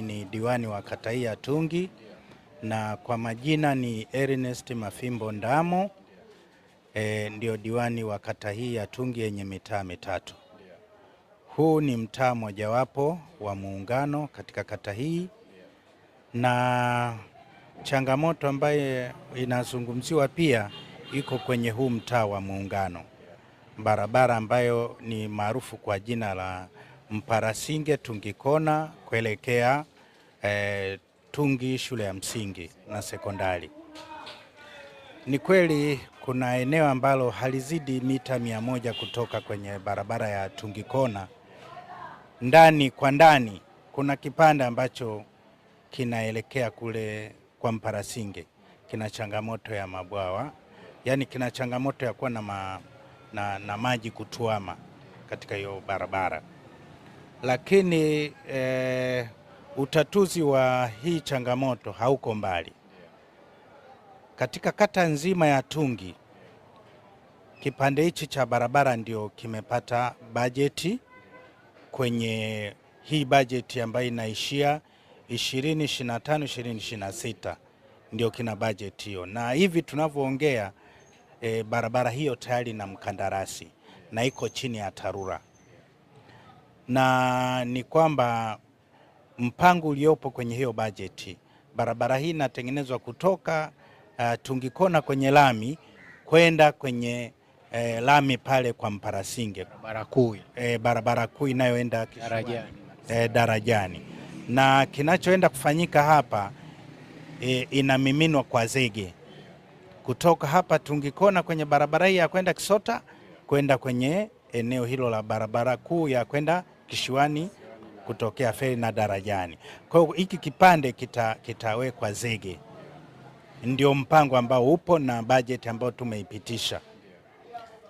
mimi ni diwani wa kata hii ya Tungi na kwa majina ni Ernest Mafimbo Ndamo, ndio diwani wa kata hii ya Tungi yenye mitaa mitatu. Huu ni mtaa mojawapo wa muungano katika kata hii, na changamoto ambayo inazungumziwa pia iko kwenye huu mtaa wa muungano. Barabara ambayo ni maarufu kwa jina la Mparasinge Tungi Kona kuelekea Tungi shule ya msingi na sekondari. Ni kweli kuna eneo ambalo halizidi mita 100 kutoka kwenye barabara ya Tungi Kona. Ndani kwa ndani kuna kipande ambacho kinaelekea kule kwa Mparasinge, kina changamoto ya mabwawa, yani kina changamoto ya kuwa na maji kutuama katika hiyo barabara. Lakini utatuzi wa hii changamoto hauko mbali. Katika kata nzima ya Tungi, kipande hichi cha barabara ndio kimepata bajeti kwenye hii bajeti ambayo inaishia 2025-2026 ndio kina bajeti hiyo, na hivi tunavyoongea barabara hiyo tayari na mkandarasi na iko chini ya TARURA, na ni kwamba mpango uliopo kwenye hiyo bajeti, barabara hii inatengenezwa kutoka Tungi Kona kwenye lami kwenda kwenye lami pale kwa Mparasinge, barabara kuu inayoenda Darajani. Na kinachoenda kufanyika hapa inamiminwa kwa zege kutoka hapa Tungi Kona kwenye barabara hii ya kwenda Kisota kwenda kwenye eneo hilo la barabara kuu ya kwenda Kishiwani kutokea feri na Darajani. Kwa hiyo hiki kipande kitawekwa zege. Ndio mpango ambao upo na bajeti ambayo tumeipitisha.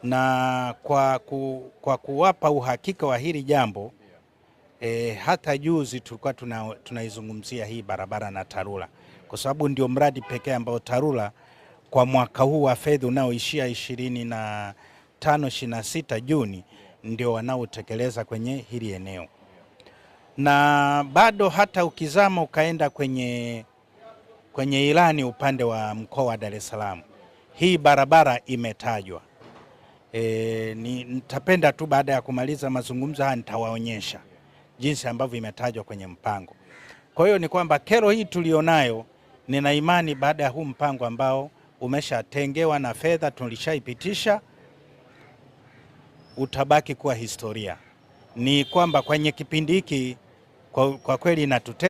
Na kwa kuwapa uhakika wa hili jambo, hata juzi tulikuwa tunaizungumzia hii barabara na TARURA, kwa sababu ndio mradi pekee ambao TARURA kwa mwaka huu wa fedha unaoishia 25-26 Juni ndio wanaotekeleza kwenye hili eneo. Na bado hata ukizama ukaenda kwenye ilani upande wa mkoa wa Dar es Salaam, hii barabara imetajwa. Nitapenda tu baada ya kumaliza mazungumzo haya nitawaonyesha jinsi ambavyo imetajwa kwenye mpango. Kwa hiyo ni kwamba kero hii tulionayo, nina imani baada ya huu mpango ambao umeshatengewa na fedha tulishaipitisha, utabaki kuwa historia. Ni kwamba kwenye kipindi hiki kwa kweli